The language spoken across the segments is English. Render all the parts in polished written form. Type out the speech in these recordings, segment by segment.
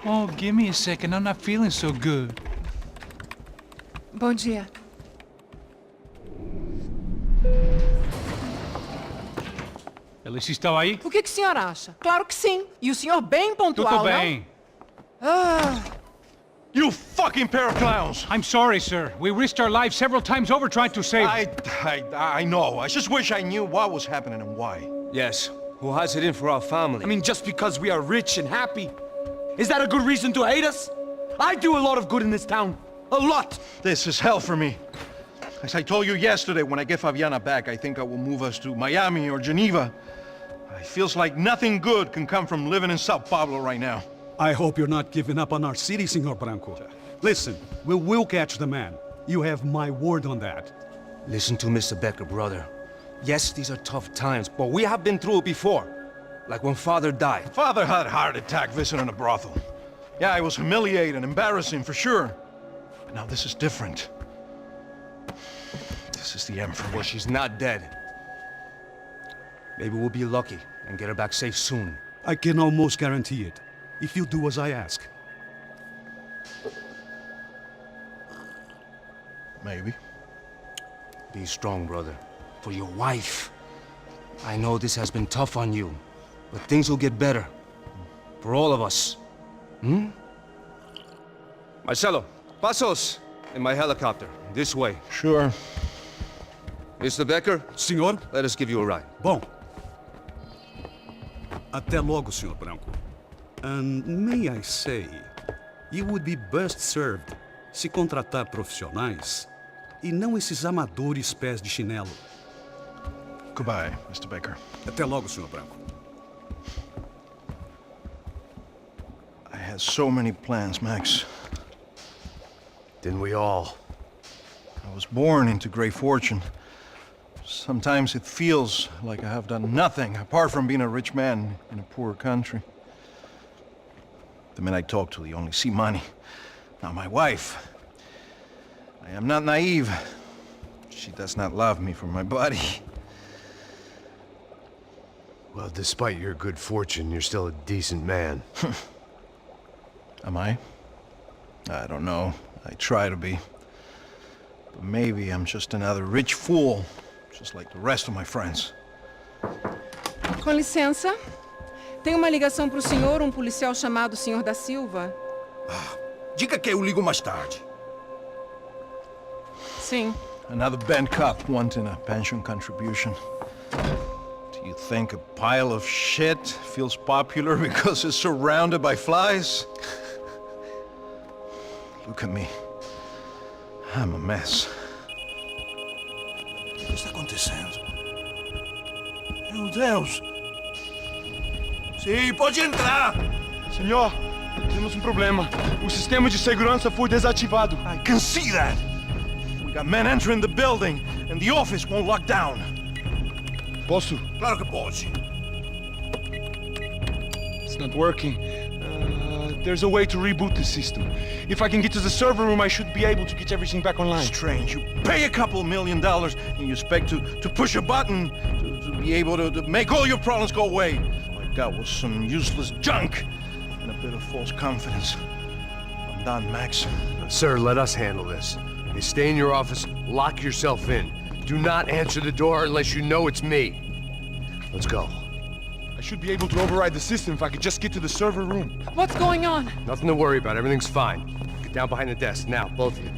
Oh, give me a second. I'm not feeling so good. Bom dia. Alice estava aí? O que o senhor acha? Claro que sim. E o senhor bem pontual, Tudo bem. não? Ah, You fucking pair of clowns! I'm sorry, sir. We risked our lives several times over trying to save... I know. I just wish I knew what was happening and why. Yes, who has it in for our family? I mean, just because we are rich and happy, is that a good reason to hate us? I do a lot of good in this town. A lot! This is hell for me. As I told you yesterday, when I get Fabiana back, I think I will move us to Miami or Geneva. It feels like nothing good can come from living in Sao Paulo right now. I hope you're not giving up on our city, Senor Branco. Listen, we will catch the man. You have my word on that. Listen to Mr. Becker, brother. Yes, these are tough times, but we have been through it before. Like when Father died. Father had a heart attack visiting a brothel. Yeah, it was humiliating, embarrassing, for sure. But now this is different. This is the end for me. Well, she's not dead. Maybe we'll be lucky and get her back safe soon. I can almost guarantee it, if you do as I ask. Maybe. Be strong, brother. For your wife. I know this has been tough on you, but things will get better. For all of us. Hmm? Marcelo, pasos in my helicopter. This way. Sure. Mr. Becker, Senhor? let us give you a ride. Bom. Até logo, Senhor Branco. And may I say, you would be best served se contratar profissionais e não esses amadores pés de chinelo. Goodbye, Mr. Baker. Até logo, Senhor Branco. I had so many plans, Max. Didn't we all? I was born into great fortune. Sometimes it feels like I have done nothing apart from being a rich man in a poor country. The men I talk to, they only see money. Now my wife, I am not naive. She does not love me for my body. Well, despite your good fortune, you're still a decent man. Am I? I don't know. I try to be. But maybe I'm just another rich fool, just like the rest of my friends. com licença. Tem uma ligação para o senhor, um policial chamado Sr. da Silva. Diga que eu ligo mais tarde. Sim. Another bent cop wanting a pension contribution. Do you think a pile of shit feels popular because it's surrounded by flies? Look at me. I'm a mess. O que está acontecendo? Meu Deus! Sim, pode entrar! Senhor, temos um problema. O sistema de segurança foi desativado. I can see that! We got men entering the building, and the office won't lock down. Posso? Claro que pode. It's not working. There's a way to reboot the system. If I can get to the server room, I should be able to get everything back online. Strange. You pay a couple $1 million, and you expect to push a button to be able to make all your problems go away. All I got was some useless junk and a bit of false confidence. I'm done, Max. Sir, let us handle this. You stay in your office, lock yourself in. Do not answer the door unless you know it's me. Let's go. I should be able to override the system if I could just get to the server room. What's going on? Nothing to worry about. Everything's fine. Get down behind the desk. Now, both of you.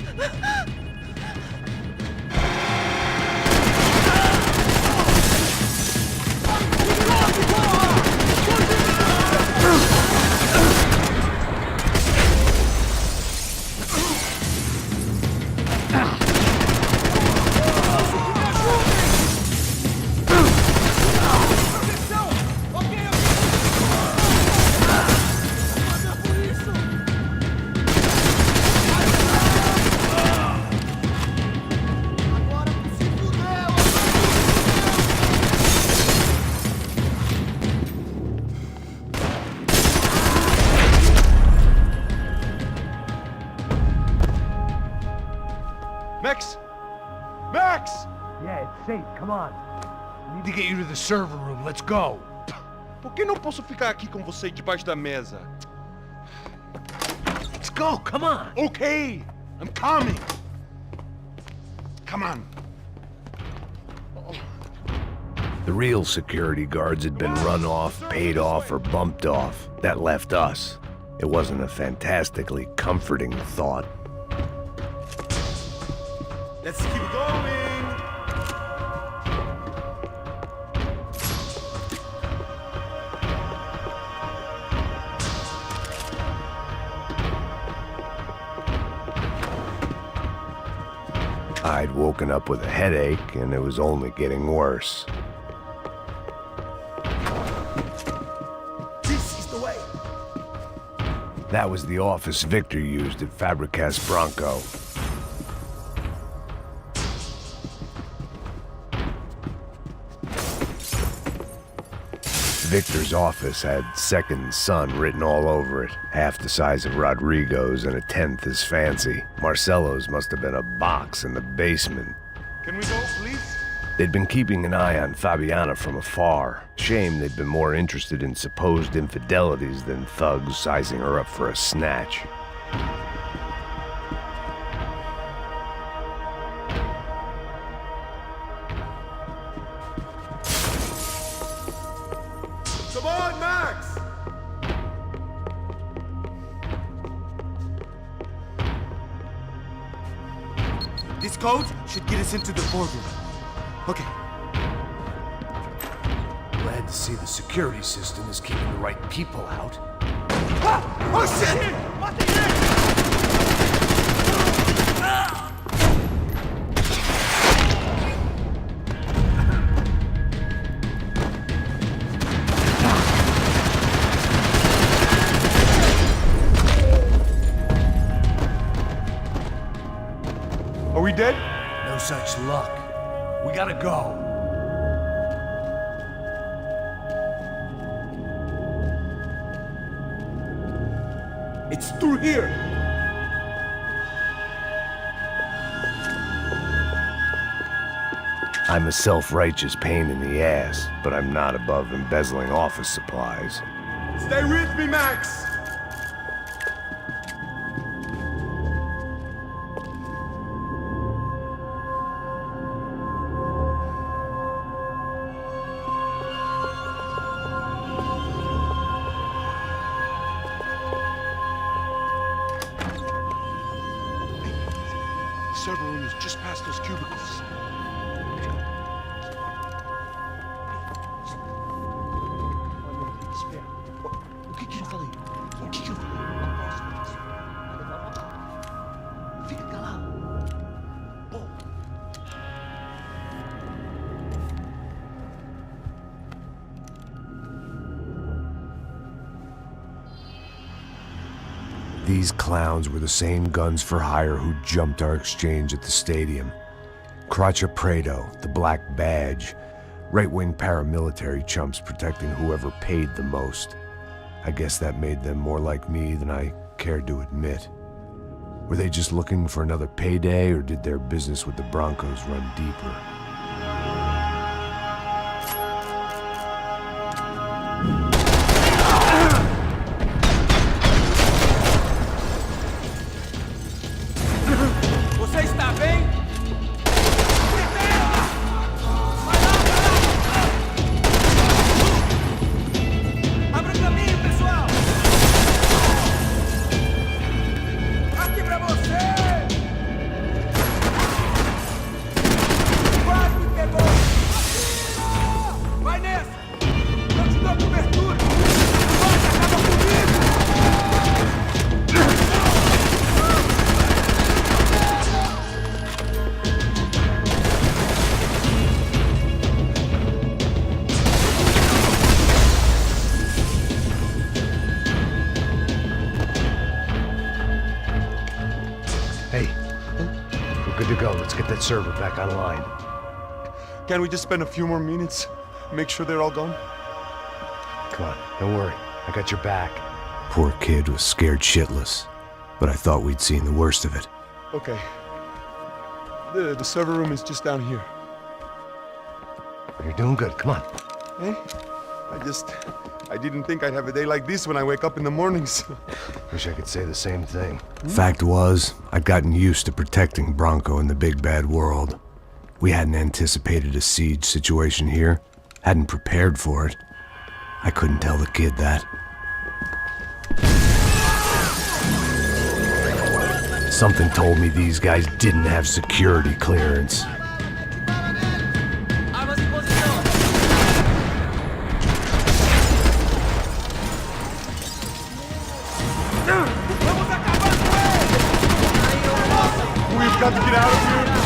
Max? Max! Yeah, it's safe. Come on. We need to get you to the server room. Let's go. Por que não posso ficar aqui com você debaixo da mesa? go, come on. Okay, I'm coming. Come on. The real security guards had been run off, paid off, or bumped off. That left us. It wasn't a fantastically comforting thought. Let's keep going. I'd woken up with a headache, and it was only getting worse. This is the way. That was the office Victor used at Fabricas Bronco. Victor's office had second son written all over it, half the size of Rodrigo's and a tenth as fancy. Marcelo's must have been a box in the basement. Can we go, please? They'd been keeping an eye on Fabiana from afar. Shame they'd been more interested in supposed infidelities than thugs sizing her up for a snatch. Come on, Max! This code should get us into the boardroom. Okay. Glad to see the security system is keeping the right people out. Ah! Oh shit! Are we dead? No such luck. We gotta go. It's through here. I'm a self-righteous pain in the ass, but I'm not above embezzling office supplies. Stay with me, Max! The server room is just past those cubicles. O que eu falei? O que eu falei? Fica calado. Pô. These clowns were the same guns for hire who jumped our exchange at the stadium. Craccia Prado, the Black Badge, right-wing paramilitary chumps protecting whoever paid the most. I guess that made them more like me than I cared to admit. Were they just looking for another payday, or did their business with the Broncos run deeper? Você está bem? Abra o caminho, pessoal! Aqui pra você! Quase me pegou! Vai nessa! Eu te dou cobertura! Vai, acaba comigo! Hey, we're good to go. Let's get that server back online. Can we just spend a few more minutes? Make sure they're all gone? Come on, don't worry. I got your back. Poor kid was scared shitless, but I thought we'd seen the worst of it. Okay. The server room is just down here. You're doing good. Come on. Eh? I didn't think I'd have a day like this when I wake up in the mornings. Wish I could say the same thing. Fact was, I'd gotten used to protecting Bronco in the big bad world. We hadn't anticipated a siege situation here, hadn't prepared for it. I couldn't tell the kid that. Something told me these guys didn't have security clearance. We've got to get out of here.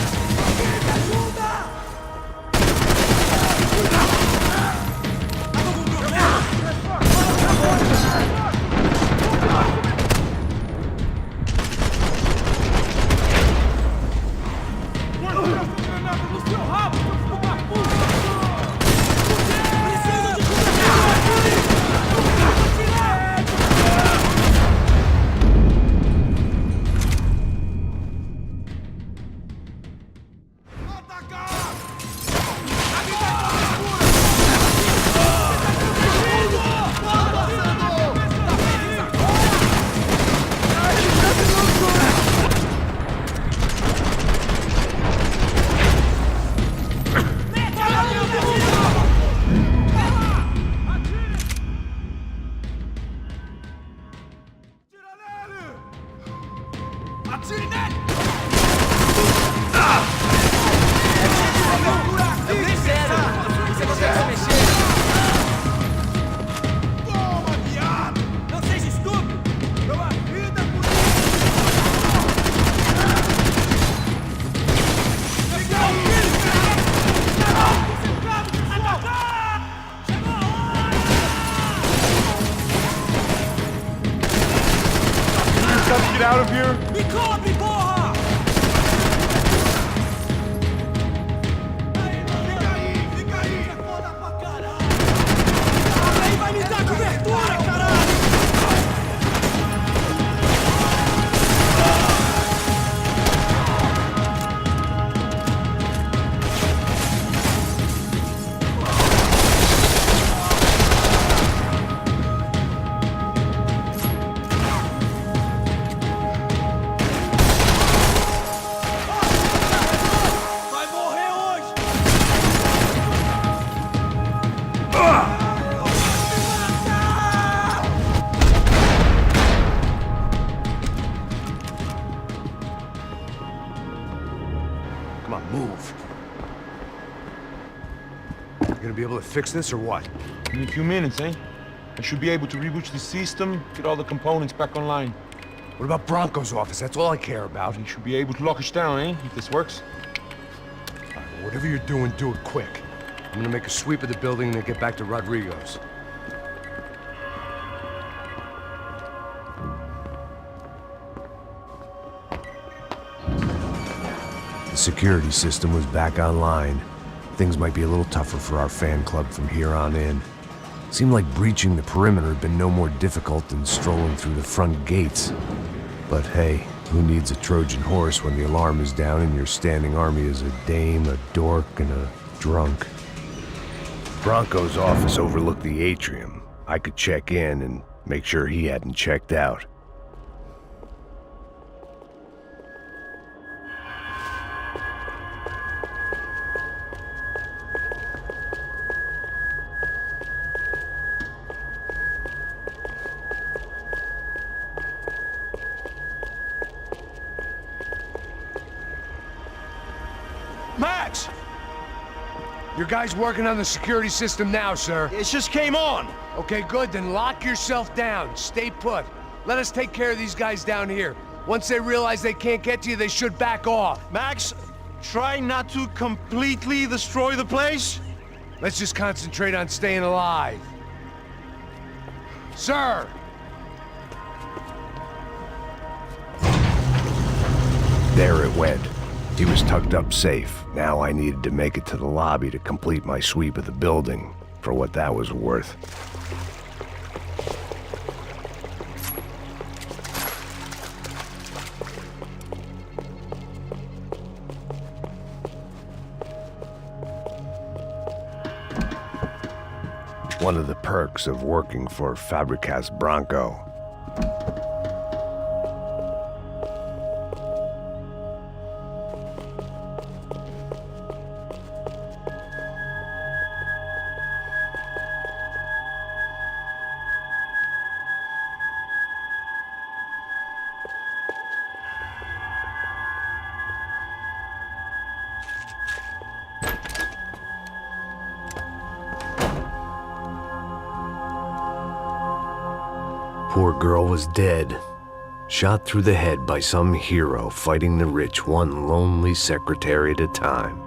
Get out of here! Me cobre, porra! Fica aí! É foda pra caralho! Alguém vai me dar cobertura, caralho! Come on, move. You gonna be able to fix this or what? In a few minutes, eh? I should be able to reboot the system, get all the components back online. What about Bronco's office? That's all I care about. You should be able to lock us down, eh? If this works. All right, well, whatever you're doing, do it quick. I'm gonna make a sweep of the building and then get back to Rodrigo's. The security system was back online. Things might be a little tougher for our fan club from here on in. Seemed like breaching the perimeter had been no more difficult than strolling through the front gates. But hey, who needs a Trojan horse when the alarm is down and your standing army is a dame, a dork, and a drunk? Bronco's office overlooked the atrium. I could check in and make sure he hadn't checked out. Max! Your guys working on the security system now, sir. It just came on! Okay, good, then lock yourself down. Stay put. Let us take care of these guys down here. Once they realize they can't get to you, they should back off. Max, try not to completely destroy the place? Let's just concentrate on staying alive. Sir! There it went. He was tucked up safe. Now I needed to make it to the lobby to complete my sweep of the building, for what that was worth. One of the perks of working for Fabricas Branco. Poor girl was dead, shot through the head by some hero fighting the rich one lonely secretary at a time.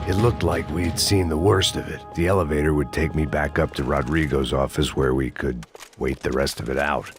It looked like we'd seen the worst of it. The elevator would take me back up to Rodrigo's office where we could wait the rest of it out.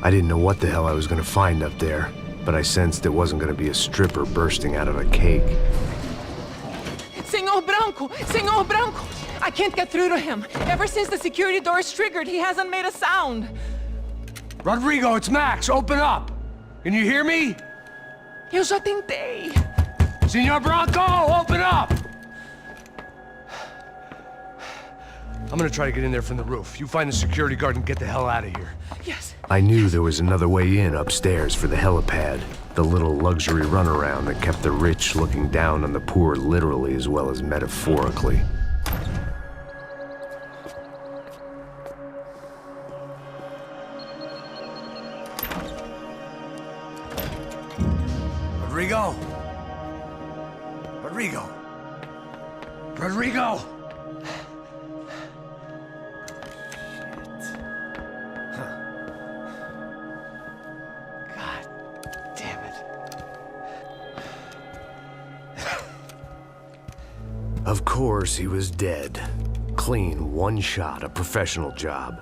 I didn't know what the hell I was going to find up there, but I sensed it wasn't going to be a stripper bursting out of a cake. Senor Branco! Senor Branco! I can't get through to him. Ever since the security door is triggered, he hasn't made a sound. Rodrigo, it's Max. Open up. Can you hear me? Eu já tentei. Senor Branco, open up! I'm gonna try to get in there from the roof. You find the security guard and get the hell out of here. Yes. I knew there was another way in upstairs for the helipad, the little luxury runaround that kept the rich looking down on the poor literally as well as metaphorically. Rodrigo? Rodrigo? Rodrigo? Damn it. Of course, he was dead. Clean, one shot, a professional job.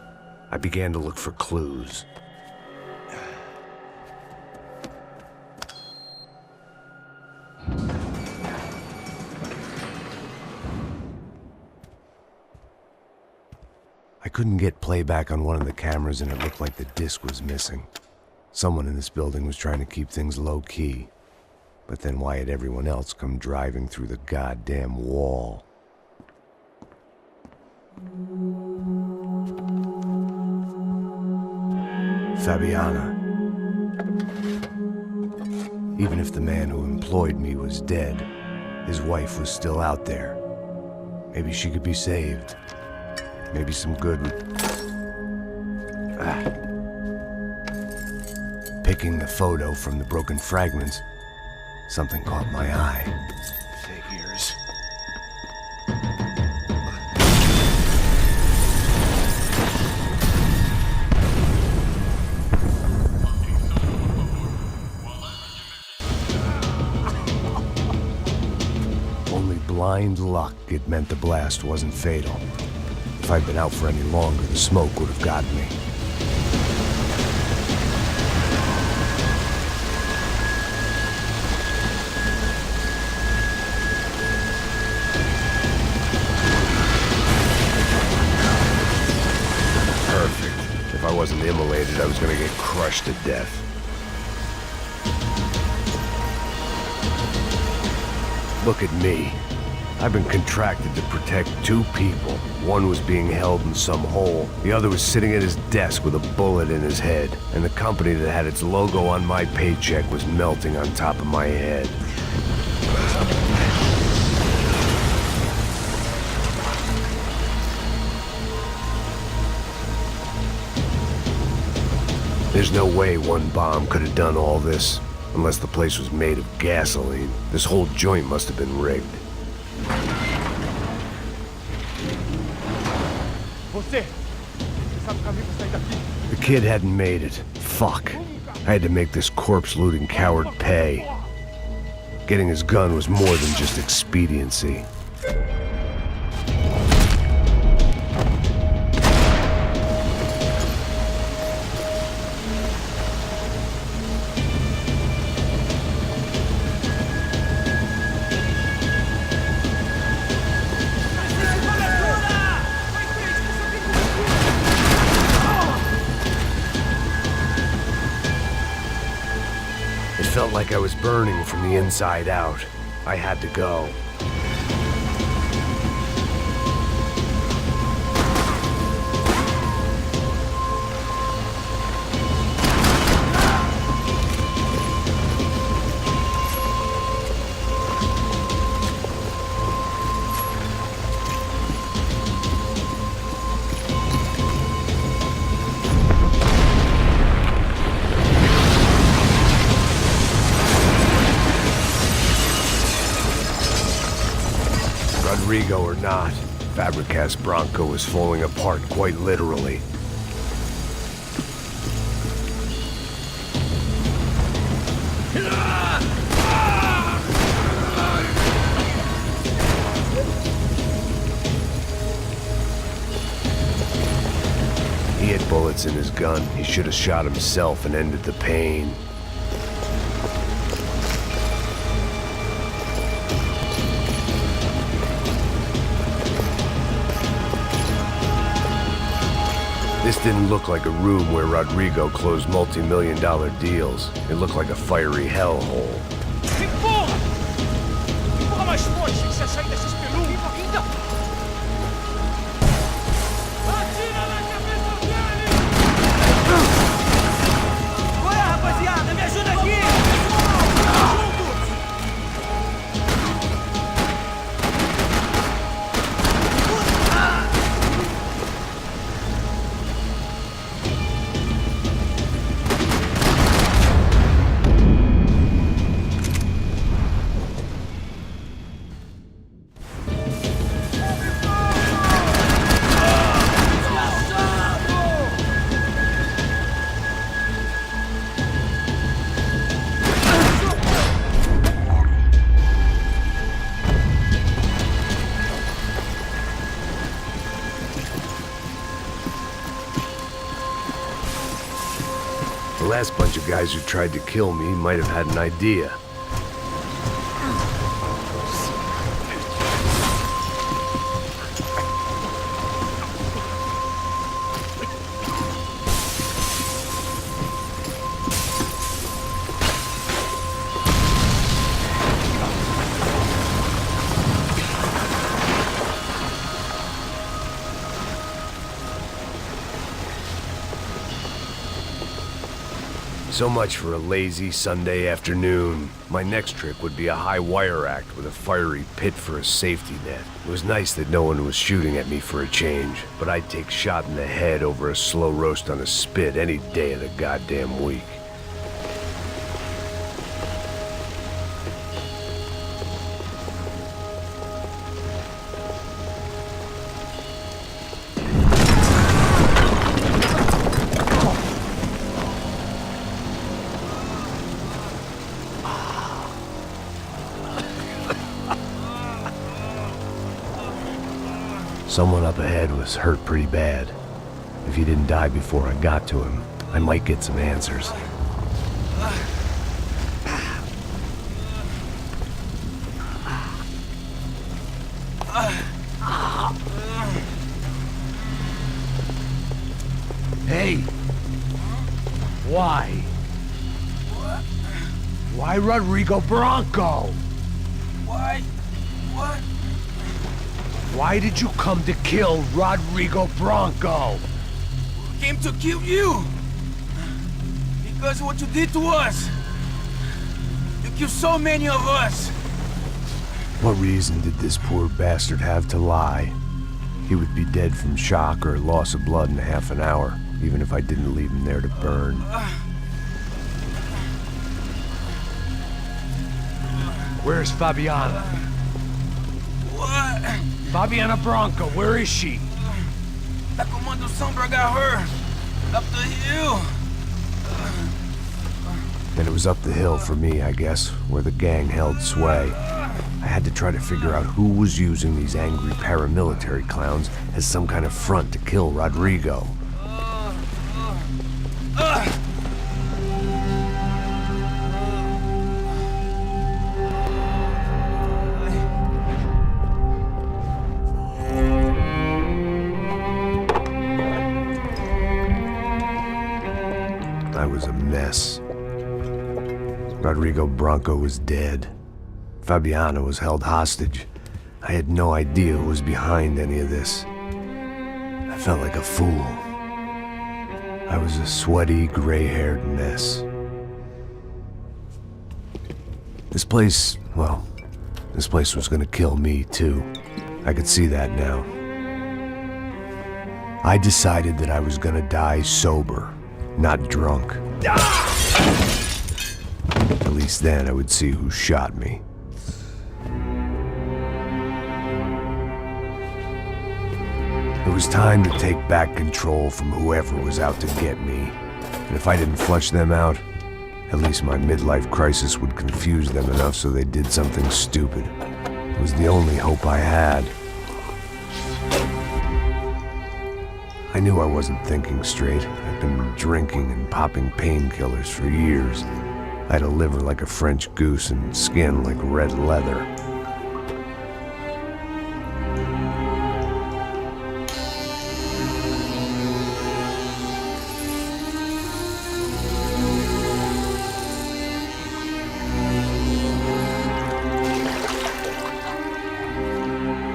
I began to look for clues. I couldn't get playback on one of the cameras and it looked like the disc was missing. Someone in this building was trying to keep things low-key. But then why had everyone else come driving through the goddamn wall? Fabiana. Even if the man who employed me was dead, his wife was still out there. Maybe she could be saved. Maybe some good would... Picking the photo from the broken fragments, something caught my eye. Figures. Only blind luck it meant the blast wasn't fatal. If I'd been out for any longer, the smoke would have gotten me. Perfect. If I wasn't immolated, I was gonna get crushed to death. Look at me. I've been contracted to protect two people. One was being held in some hole. The other was sitting at his desk with a bullet in his head. And the company that had its logo on my paycheck was melting on top of my head. There's no way one bomb could have done all this. Unless the place was made of gasoline. This whole joint must have been rigged. The kid hadn't made it. Fuck. I had to make this corpse-looting coward pay. Getting his gun was more than just expediency. It felt like I was burning from the inside out. I had to go. Rodrigo or not, Fabricas Bronco was falling apart quite literally. He had bullets in his gun. He should have shot himself and ended the pain. This didn't look like a room where Rodrigo closed multi-million-dollar deals. It looked like a fiery hellhole. Empurra mais forte que você sai dessa espelunca. Ainda! Atira na cabeça dele! Olha, rapaziada, me ajuda aqui! The last bunch of guys who tried to kill me might have had an idea. So much for a lazy Sunday afternoon. My next trick would be a high wire act with a fiery pit for a safety net. It was nice that no one was shooting at me for a change, but I'd take shot in the head over a slow roast on a spit any day of the goddamn week. Someone up ahead was hurt pretty bad. If he didn't die before I got to him, I might get some answers. Hey! Why? Why Rodrigo Bronco? Why? What? Why did you come to kill Rodrigo Bronco? Came to kill you! Because what you did to us! You killed so many of us! What reason did this poor bastard have to lie? He would be dead from shock or loss of blood in half an hour, even if I didn't leave him there to burn. Where's Fabiana? What? Fabiana Bronco, where is she? La Comando Sombra got her! Up the hill! And it was up the hill for me, I guess, where the gang held sway. I had to try to figure out who was using these angry paramilitary clowns as some kind of front to kill Rodrigo. I was a mess. Rodrigo Bronco was dead. Fabiana was held hostage. I had no idea who was behind any of this. I felt like a fool. I was a sweaty, gray-haired mess. This place, well, this place was gonna kill me too. I could see that now. I decided that I was gonna die sober, not drunk. At least then I would see who shot me. It was time to take back control from whoever was out to get me. And if I didn't flush them out, at least my midlife crisis would confuse them enough so they did something stupid. It was the only hope I had. I knew I wasn't thinking straight. I'd been drinking and popping painkillers for years. I had a liver like a French goose and skin like red leather.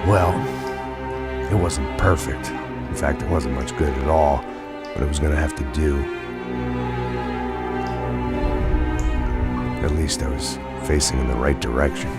Well, it wasn't perfect. In fact, it wasn't much good at all, but it was gonna have to do. At least I was facing in the right direction.